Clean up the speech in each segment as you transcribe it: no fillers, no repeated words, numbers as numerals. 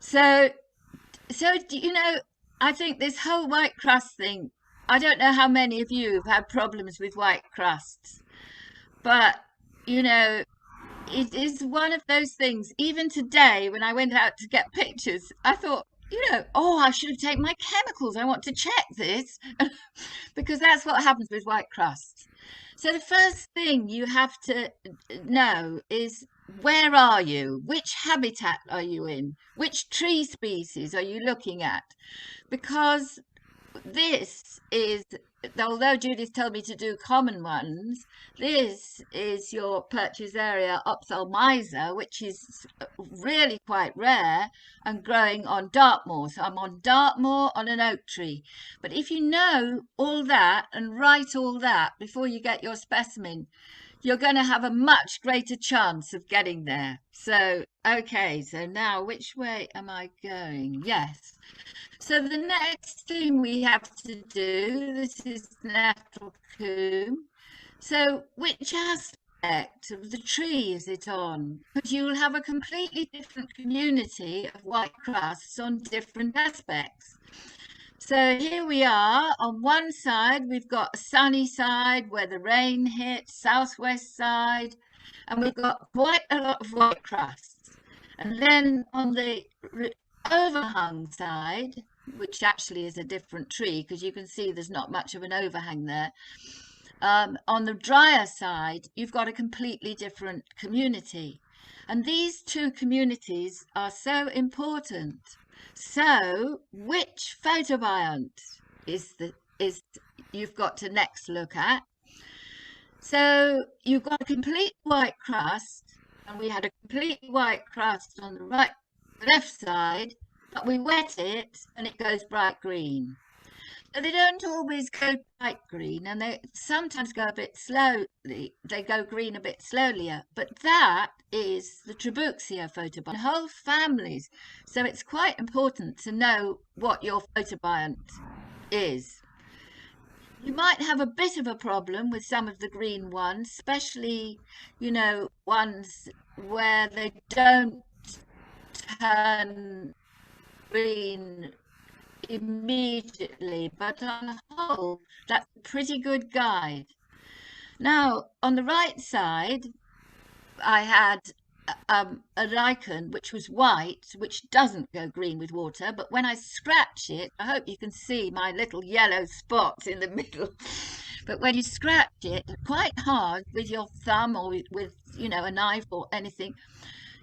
So, you know, I think this whole white crust thing, I don't know how many of you have had problems with white crusts, but you know, it is one of those things. Even today, when I went out to get pictures, I thought, oh, I should have taken my chemicals. I want to check this because that's what happens with white crust. So the first thing you have to know is, where are you? Which habitat are you in? Which tree species are you looking at? Because this is, although Judith told me to do common ones, this is your purchase area ophthalmiser, which is really quite rare and growing on Dartmoor. So I'm on Dartmoor on an oak tree. But if you know all that and write all that before you get your specimen, you're going to have a much greater chance of getting there. So, okay, so now which way am I going? Yes. So the next thing we have to do, this is natural comb. So which aspect of the tree is it on? Because you'll have a completely different community of white crusts on different aspects. So here we are. On one side, we've got a sunny side where the rain hits, southwest side, and we've got quite a lot of white crusts. And then on the overhung side, which actually is a different tree because you can see there's not much of an overhang there. On the drier side, you've got a completely different community. And these two communities are so important. So, which photobiont is you've got to next look at? So you've got a complete white crust, and we had a complete white crust on the left side, but we wet it and it goes bright green. So they don't always go bright green, and they sometimes go a bit slowly. They go green a bit slowlier, but that is the Trabuxia photobiont, whole families. So it's quite important to know what your photobiont is. You might have a bit of a problem with some of the green ones, especially, ones where they don't turn green immediately, but on the whole, that's a pretty good guide. Now, on the right side, I had a lichen which was white, which doesn't go green with water, but when I scratch it, I hope you can see my little yellow spots in the middle. But when you scratch it quite hard with your thumb or with a knife or anything,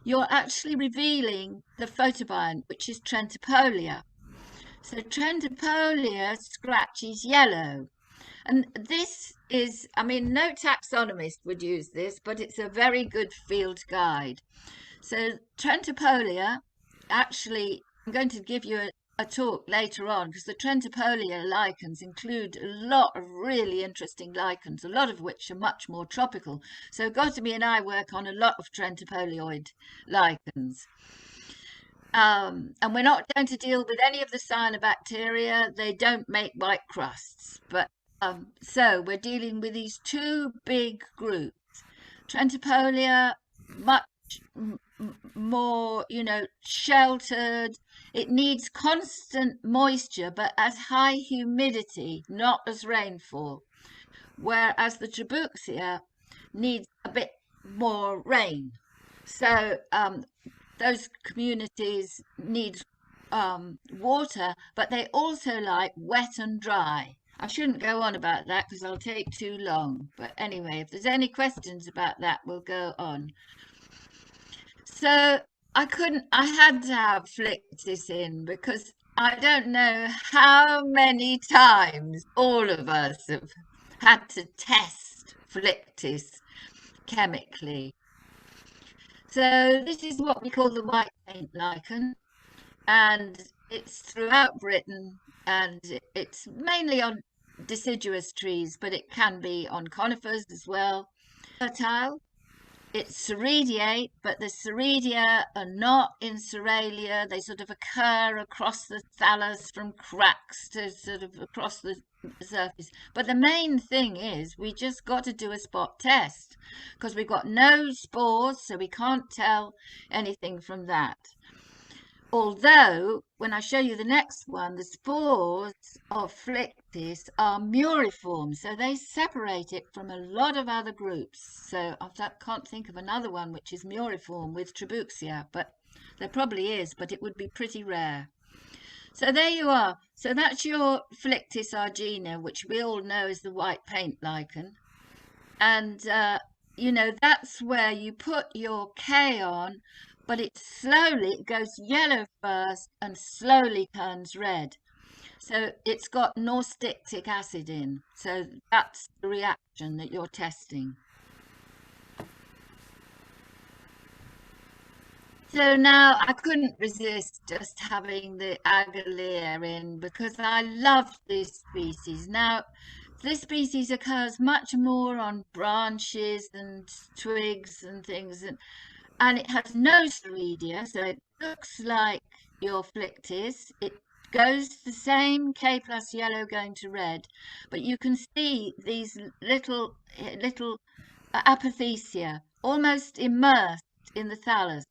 you're actually revealing the photobiont, which is Trentopolia. So Trentopolia scratches yellow. And this is, I mean, no taxonomist would use this, but it's a very good field guide. So Trentopolia, actually, I'm going to give you a talk later on, because the Trentopolia lichens include a lot of really interesting lichens, a lot of which are much more tropical. So Gotami and I work on a lot of Trentopolioid lichens. And we're not going to deal with any of the cyanobacteria. They don't make white crusts. But so we're dealing with these two big groups. Trentopolia, much more, sheltered. It needs constant moisture, but as high humidity, not as rainfall. Whereas the Trabuxia needs a bit more rain. So those communities need water, but they also like wet and dry. I shouldn't go on about that because I'll take too long. But anyway, if there's any questions about that, we'll go on. So I had to have Flictis in because I don't know how many times all of us have had to test Flictis chemically. So this is what we call the white paint lichen, and it's throughout Britain, and it's mainly on deciduous trees, but it can be on conifers as well. Fertile, it's cerediate, but the ceredia are not in Ceralia. They sort of occur across the thallus from cracks to sort of across the surface. But the main thing is we just got to do a spot test because we've got no spores, so we can't tell anything from that. Although, when I show you the next one, the spores of Flictis are muriform, so they separate it from a lot of other groups. So I can't think of another one which is muriform with Trabuxia, but there probably is, but it would be pretty rare. So there you are. So that's your Flictis argina, which we all know is the white paint lichen. And, that's where you put your K on, but it goes yellow first and slowly turns red. So it's got norstitic acid in. So that's the reaction that you're testing. So now I couldn't resist just having the Agalia in because I love this species. Now, this species occurs much more on branches and twigs and things, and it has no ceredia, so it looks like your Flictis. It goes the same K plus yellow going to red, but you can see these little apothecia almost immersed in the thallus.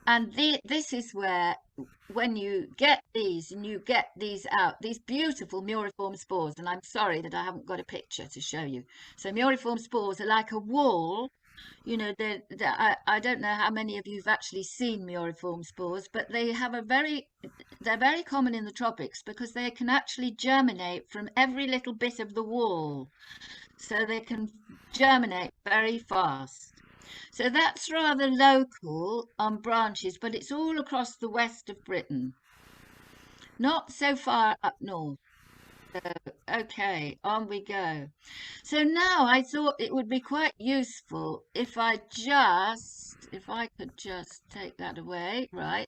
And this is where, when you get these and you get these out, these beautiful muriform spores, and I'm sorry that I haven't got a picture to show you. So muriform spores are like a wall. I don't know how many of you have actually seen muriform spores, but they're very common in the tropics because they can actually germinate from every little bit of the wall. So they can germinate very fast. So that's rather local on branches, but it's all across the west of Britain, not so far up north. So, okay, on we go. So now I thought it would be quite useful if I could just take that away, right?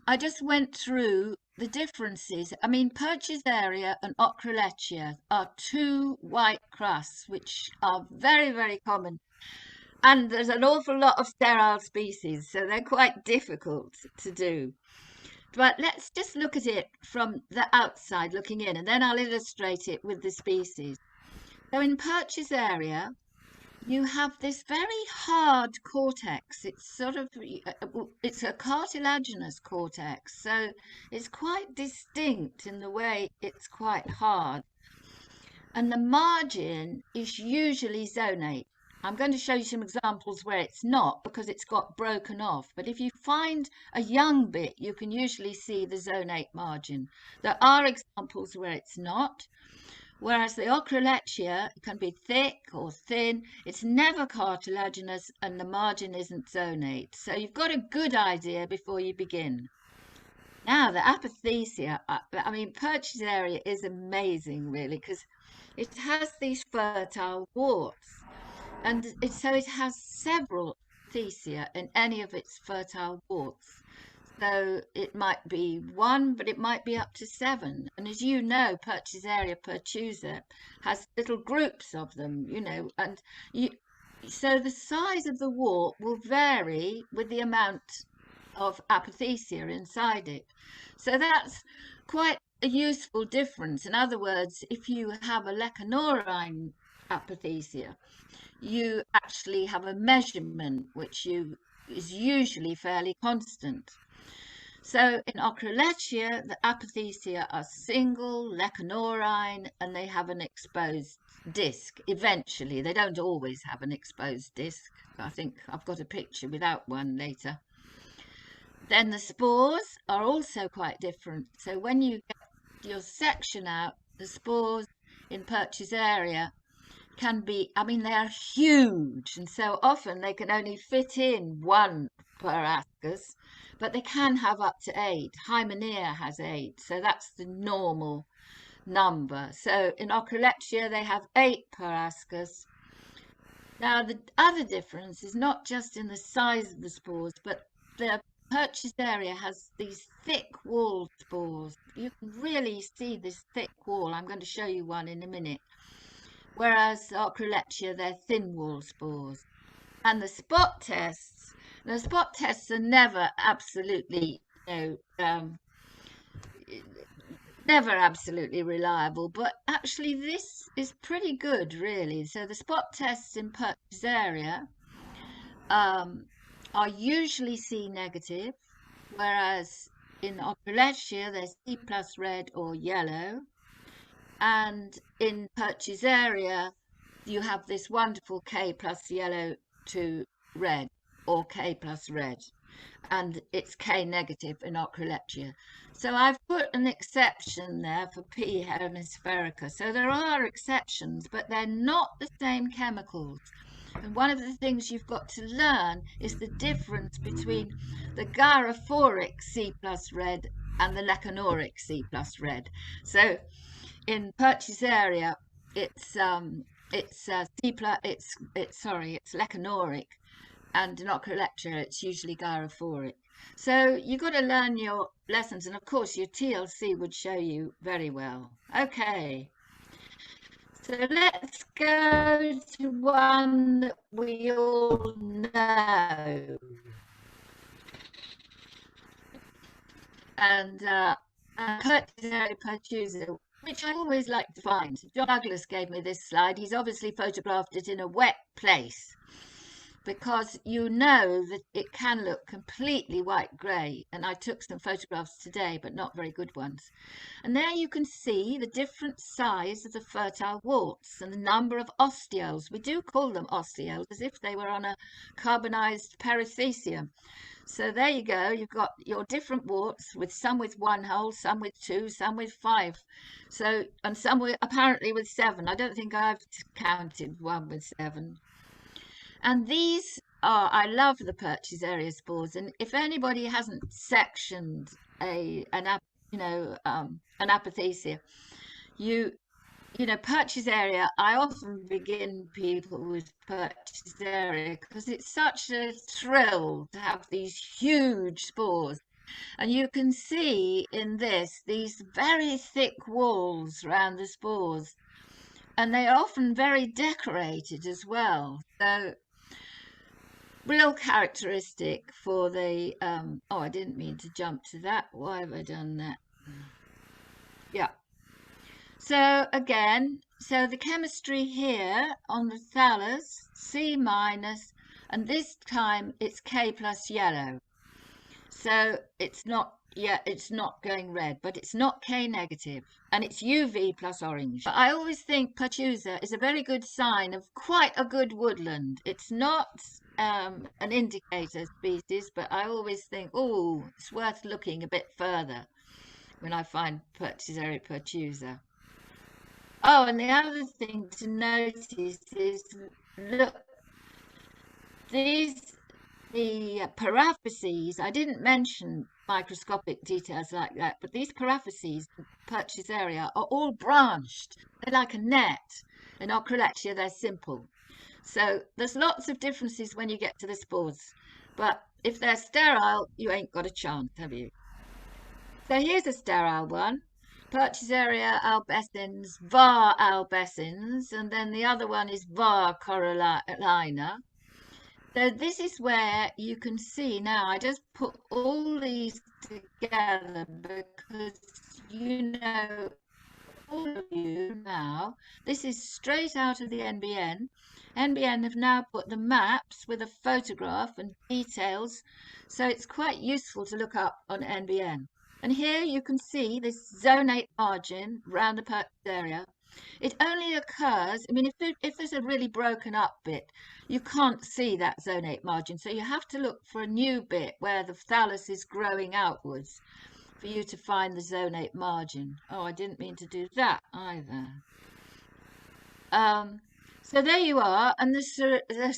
I just went through the differences. I mean, Purchasaria and Ochrolechia are two white crusts, which are very, very common. And there's an awful lot of sterile species, so they're quite difficult to do. But let's just look at it from the outside looking in, and then I'll illustrate it with the species. So in Purchasaria, you have this very hard cortex. It's a cartilaginous cortex, so it's quite distinct in the way it's quite hard. And the margin is usually zonate. I'm going to show you some examples where it's not because it's got broken off. But if you find a young bit, you can usually see the zonate margin. There are examples where it's not. Whereas the Ochrolechia can be thick or thin. It's never cartilaginous and the margin isn't zonate. So you've got a good idea before you begin. Now, the apothecia, I mean, Purchasaria is amazing, really, because it has these fertile warts. And so it has several thecia in any of its fertile warts. So it might be one, but it might be up to seven. And as you know, Purchasaria pertusa has little groups of them, so the size of the wart will vary with the amount of apothecia inside it. So that's quite a useful difference. In other words, if you have a lecanorine apothecia, you actually have a measurement which is usually fairly constant. So in Ochrolechia, the apothecia are single, lecanorine, and they have an exposed disc. Eventually, they don't always have an exposed disc. I think I've got a picture without one later. Then the spores are also quite different. So when you get your section out, the spores in Purchasaria can be, I mean, they are huge, and so often they can only fit in one per ascus, but they can have up to 8. Hymenaea has 8, so that's the normal number. So in Ochrolechia, they have 8 per ascus. Now, the other difference is not just in the size of the spores, but the Purchasaria has these thick-walled spores. You can really see this thick wall. I'm going to show you one in a minute. Whereas Ochrolechia, they're thin-wall spores. and the spot tests. The spot tests are never absolutely, never absolutely reliable, but actually this is pretty good, really. So the spot tests in Purchasarea um, are usually C negative, whereas in Operletia they're C plus red or yellow, and in Purchasarea you have this wonderful K plus yellow to red or K plus red, and it's K negative in Ocroleptia. So I've put an exception there for P. hemisphaerica. So there are exceptions, but they're not the same chemicals. And one of the things you've got to learn is the difference between the gyrophoric C plus red and the lecanoric C plus red. So in Purchasarea, it's C plus it's lecanoric, and in Ocroleptia it's usually gyrophoric. So you've got to learn your lessons, and of course your TLC would show you very well. Okay, so let's go to one that we all know, and Purchasarea pertusa, which I always like to find. John Douglas gave me this slide. He's obviously photographed it in a wet place, because you know that it can look completely white grey, and I took some photographs today, but not very good ones. And there you can see the different size of the fertile warts and the number of osteoles. We do call them osteoles as if they were on a carbonized perithecium. So there you go, you've got your different warts, with some with one hole, some with two, some with five. So, and some with, apparently with seven. I don't think I've counted one with seven. And these are, I love the Purchasarea spores. And if anybody hasn't sectioned an apothecia, Purchasarea, I often begin people with Purchasarea because it's such a thrill to have these huge spores. And you can see in this these very thick walls around the spores, and they are often very decorated as well. So real characteristic for the oh, I didn't mean to jump to that. Why have I done that? Yeah. So again, so the chemistry here on the thallus, C minus, and this time it's K plus yellow. So it's not, yeah, it's not going red, but it's not K negative, and it's UV plus orange. But I always think pertusa is a very good sign of quite a good woodland. It's not an indicator species, but I always think, oh, it's worth looking a bit further when I find Purchasarea pertusa. Oh, and the other thing to notice is, look, the paraphyses, I didn't mention microscopic details like that, but these paraphyses, Purchasarea, are all branched. They're like a net. In Ocroleptia, they're simple. So there's lots of differences when you get to the spores. But if they're sterile, you ain't got a chance, have you? So here's a sterile one. Purchasarea albescens, var albescens, and then the other one is var corallina. So this is where you can see now, I just put all these together because all of you now, this is straight out of the NBN. NBN have now put the maps with a photograph and details, so it's quite useful to look up on NBN. And here you can see this zonate margin around the Purchasarea. It only occurs, I mean, if there's a really broken up bit, you can't see that zonate margin. So you have to look for a new bit where the thallus is growing outwards for you to find the zonate margin. Oh, I didn't mean to do that either. So there you are, and the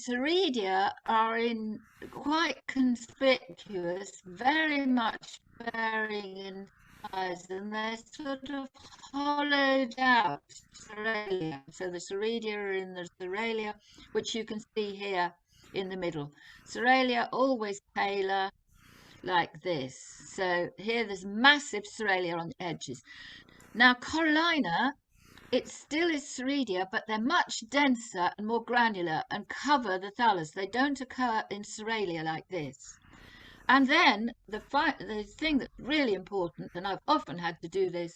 Ceredia are in quite conspicuous, very much varying in size, and they're sort of hollowed out Cerealia. So the Ceredia are in the Cerealia, which you can see here in the middle. Cerealia always paler like this. So here there's massive Cerealia on the edges. Now Corallina it still is Ceredia, but they're much denser and more granular and cover the thallus. They don't occur in Cerealia like this. And then the thing that's really important, and I've often had to do this,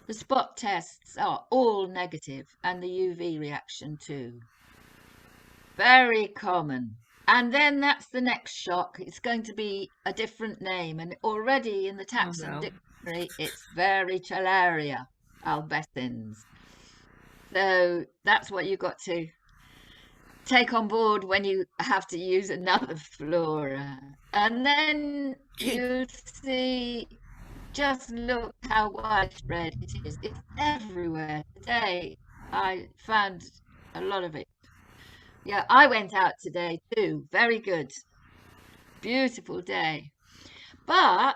the spot tests are all negative, and the UV reaction too. Very common. And then that's the next shock. It's going to be a different name, and already in the taxon dictionary, it's Varicularia albescens. So that's what you've got to take on board when you have to use another flora. And then you see, just look how widespread it is. It's everywhere. Today I found a lot of it. Yeah, I went out today too. Very good. Beautiful day. But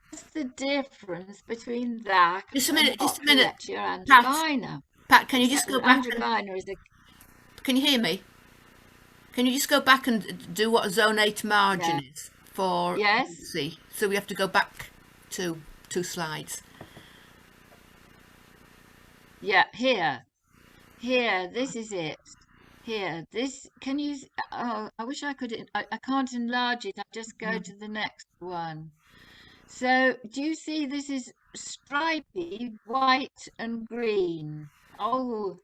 what's the difference between that Just a and minute, Oculectia Pat, androgyna? Pat, can you just go back? Androgyna is a... Can you hear me? Can you just go back and do what a zonate margin is for? Yes. See, so we have to go back to 2 slides. Yeah, here, this is it. Here, this, can you, oh, I wish I could, I can't enlarge it. I just go to the next one. So, do you see this is stripy, white and green? Oh,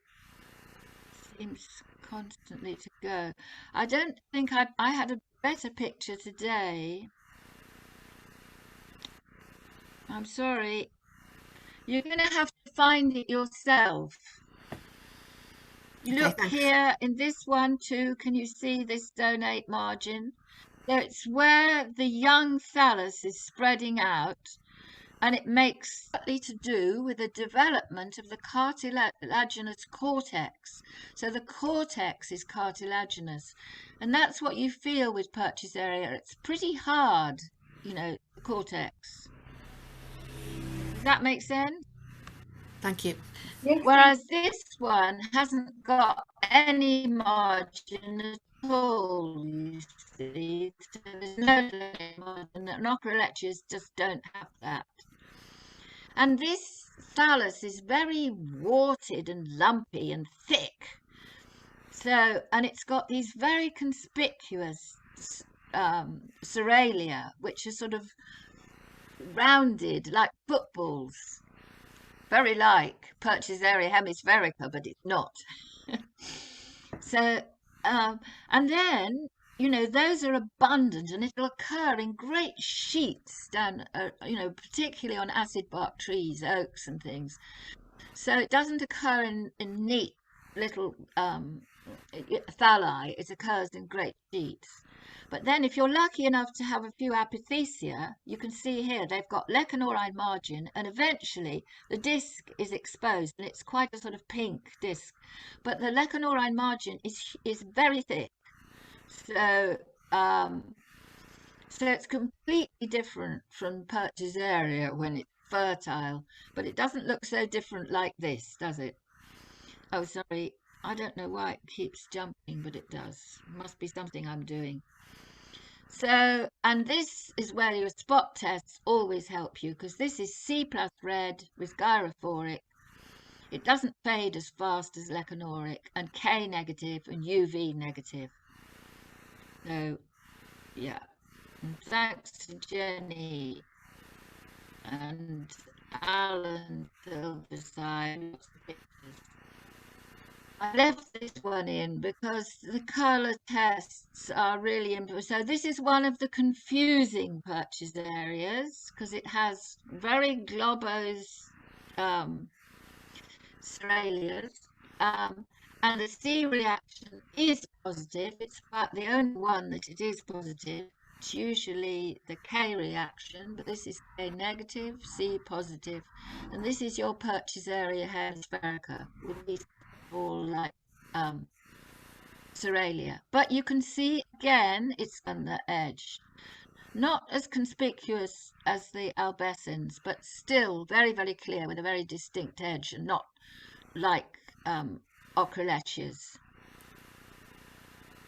seems constantly to go. I don't think I had a better picture today. I'm sorry. You're going to have to find it yourself. Look here in this one too. Can you see this donate margin? So it's where the young thallus is spreading out, and it makes partly to do with the development of the cartilaginous cortex. So the cortex is cartilaginous, and that's what you feel with Purchasarea. It's pretty hard, you know, the cortex. Does that make sense? Thank you. Yes. Whereas this one hasn't got any margin at all, you see. So there's no margin, and Oculectias just don't have that. And this thallus is very warted and lumpy and thick. So, and it's got these very conspicuous Cerealia, which are sort of rounded like footballs. Very like Purchasarea hemispherica, but it's not. So, and then, you know, those are abundant, and it'll occur in great sheets down, you know, particularly on acid bark trees, oaks and things. So it doesn't occur in neat little thalli. It occurs in great sheets. But then if you're lucky enough to have a few apithecia, you can see here they've got lecanorine margin, and eventually the disc is exposed, and it's quite a sort of pink disc. But the lecanorine margin is very thick. So so it's completely different from Purchasarea when it's fertile, but it doesn't look so different like this, does it? Oh, sorry. I don't know why it keeps jumping, but it does. Must be something I'm doing. So, and this is where your spot tests always help you, because this is C+ red with gyrophoric. It doesn't fade as fast as lecanoric, and K negative and UV negative. So, yeah. And thanks to Jenny and Alan Silverside. I left this one in because the colour tests are really important. So this is one of the confusing Purchasarias because it has very globose Cerealias, and the C reaction is positive. It's about the only one that it is positive. It's usually the K reaction, but this is K negative, C positive, and this is your Purchasaria hemispherica with these all like Cerealia. But you can see again it's on the edge. Not as conspicuous as the albescens, but still very, very clear with a very distinct edge, and not like Oculectias.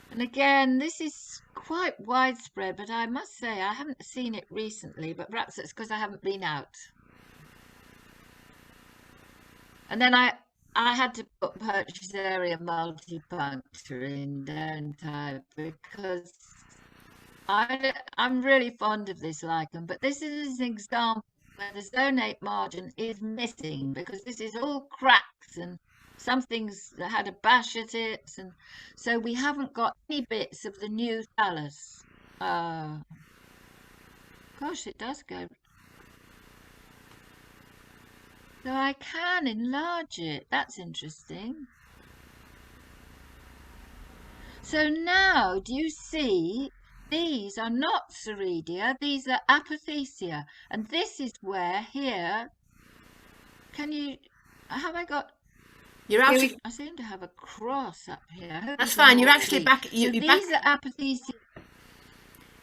And again, this is quite widespread, but I must say I haven't seen it recently, but perhaps it's because I haven't been out. And then I had to put purchase area multipuncture in, don't I? Because I'm really fond of this lichen, but this is an example where the zonate margin is missing because this is all cracks and some things that had a bash at it, and so we haven't got any bits of the new thallus. Gosh, it does go. So I can enlarge it. That's interesting. So now, do you see? These are not Ceredia, these are Apothecia. And this is where here, can you, have I got, You're out of. I seem to have a cross up here. I hope you That's can fine. You're all actually see. back. So You're back. these are Apothecia.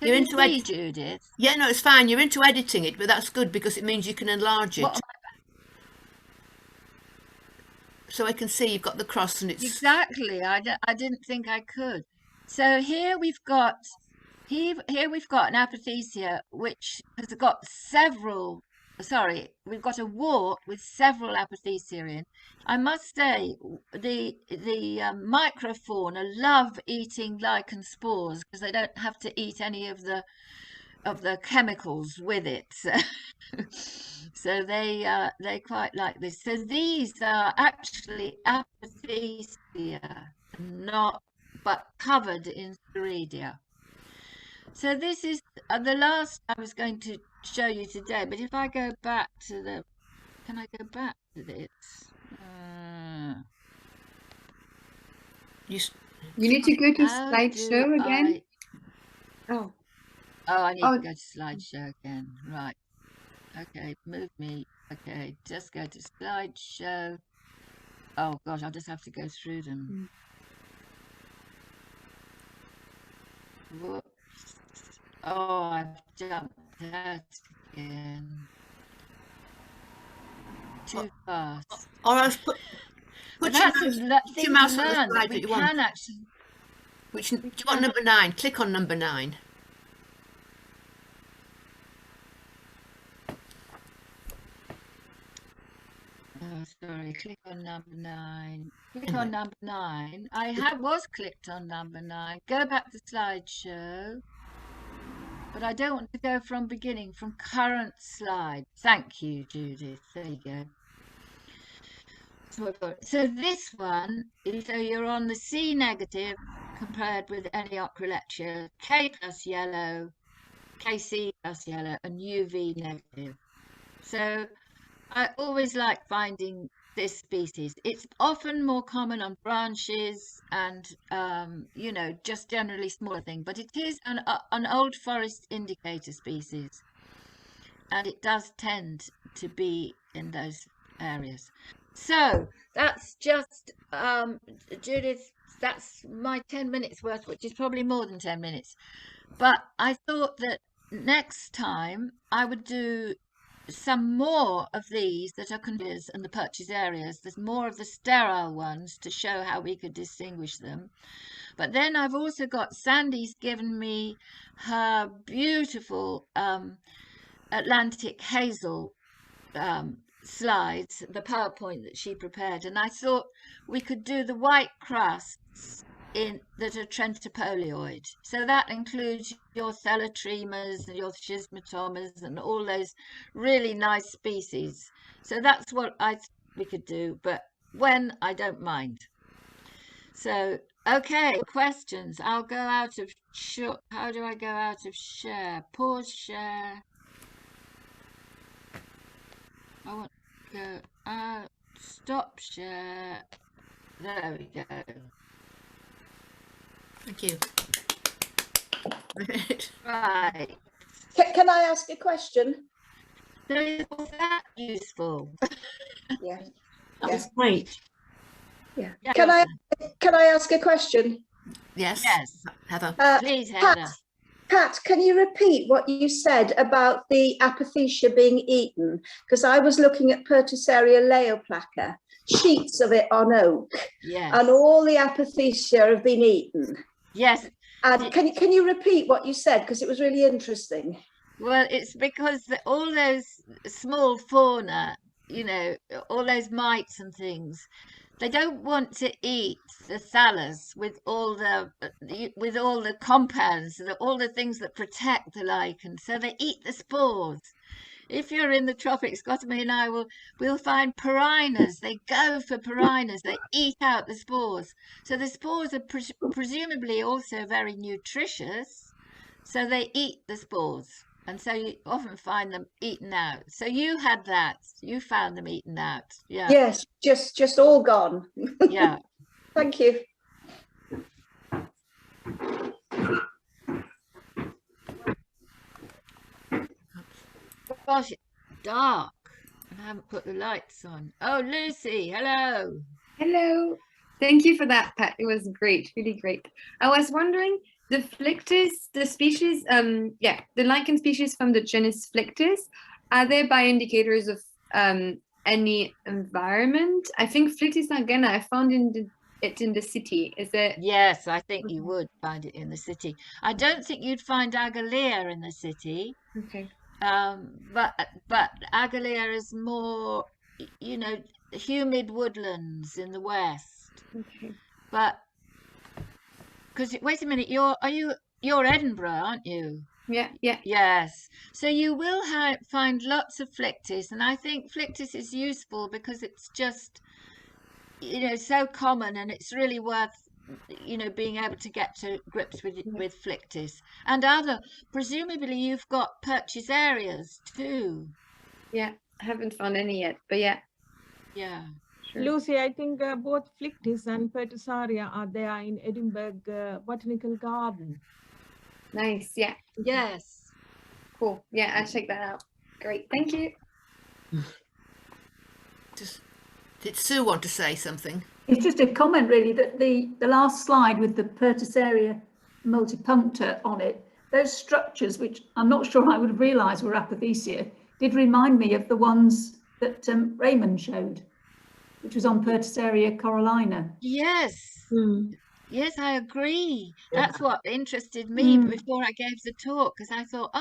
Can You're you into see, ed. Judith? Yeah, no, it's fine. You're into editing it, but that's good because it means you can enlarge What it. So I can see you've got the cross and it's. Exactly. I didn't think I could. So here we've got here we've got an apothecia which has got several. Sorry, we've got a wart with several apothecia in. I must say the microfauna love eating lichen spores because they don't have to eat any of the chemicals with it. So they quite like this. So these are actually apothecia, not but covered in Ceredia. So this is the last I was going to show you today. But if I go back to the, can I go back to this? You, You need to go to How do slideshow again. Oh, I need to go to slideshow again. Right. Okay, move me. Okay, just go to slideshow. Oh gosh, I'll just have to go through them. Whoops. Oh, I've jumped out again. Too fast. or else put But your that's mouse, a put your thing to mouse on the learn slide that that we you want. can actually. Which do you want number 9? Click on number 9. Oh, sorry. Click on number 9. Click on number 9. I was clicked on number 9. Go back to slideshow. But I don't want to go from beginning, from current slide. Thank you, Judith. There you go. So this one, so you're on the C negative compared with any ochrolexia, K plus yellow, KC plus yellow, and UV negative. So I always like finding this species. It's often more common on branches and, just generally smaller thing, but it is an old forest indicator species. And it does tend to be in those areas. So that's just, Judith, that's my 10 minutes worth, which is probably more than 10 minutes. But I thought that next time I would do some more of these that are conditions and the purchase areas. There's more of the sterile ones to show how we could distinguish them. But then I've also got Sandy's given me her beautiful Atlantic hazel slides, the PowerPoint that she prepared, and I thought we could do the white crusts that are Trentopolioid. So that includes your Thelotremas and your Schismatomas and all those really nice species. So that's what we could do, but when I don't mind. So okay, questions. I'll go out of how do I go out of share? Pause share. I want to go out, stop share. There we go. Thank you. Right. Can I ask a question? So was that useful? Yeah. That's great. Yeah. Yeah, Can I ask a question? Yes. Yes. Heather. Please, Heather. Pat, can you repeat what you said about the apothecia being eaten? Because I was looking at Pertusseria leoplaca, sheets of it on oak, Yes. and all the apothecia have been eaten. Yes. And can you repeat what you said? Because it was really interesting. Well, it's because all those small fauna, all those mites and things, they don't want to eat the thallus with all the compounds, all the things that protect the lichen. So they eat the spores. If you're in the tropics, Gottamy and I we'll find piranhas. They go for piranhas. They eat out the spores. So the spores are presumably also very nutritious. So they eat the spores. And so you often find them eaten out. So you had that. You found them eaten out. Yeah. Yes, just all gone. Yeah. Thank you. Gosh, it's dark. And I haven't put the lights on. Oh, Lucy, hello. Hello. Thank you for that, Pat. It was great, really great. I was wondering, the Flictis, the species, the lichen species from the genus Flictis, are they by indicators of any environment? I think Flictis agena, I found it in the city. Is it? Yes, I think you would find it in the city. I don't think you'd find Agalea in the city. Okay. But Agalea is more, humid woodlands in the west. Okay. But because wait a minute, you're Edinburgh, aren't you? Yeah. Yes. So you will find lots of Flictis, and I think Flictis is useful because it's just, so common, and it's really worth, being able to get to grips with Flictis and presumably you've got purchase areas too. Yeah, I haven't found any yet, but yeah. Yeah. Sure. Lucy, I think both Flictis and Pertussaria are there in Edinburgh Botanical Garden. Nice, yeah. Yes. Cool. Yeah, I'll check that out. Great, thank you. Did Sue want to say something? It's just a comment really that the last slide with the Pertussaria multipuncta on it, those structures, which I'm not sure I would have realised were Apothecia, did remind me of the ones that Raymond showed, which was on Pertussaria corallina. Yes. Mm. Yes, I agree. That's what interested me before I gave the talk, because I thought,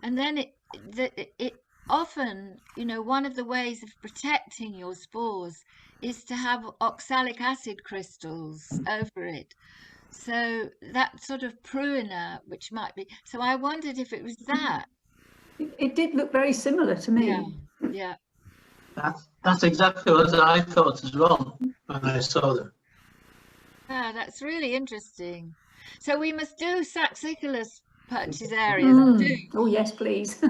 and then it often, one of the ways of protecting your spores is to have oxalic acid crystals over it. So that sort of pruina, which might be, so I wondered if it was that. It did look very similar to me. Yeah. That's exactly what I thought as well when I saw them. Ah, that's really interesting. So we must do Saxicolous purchase areas too. Oh yes, please.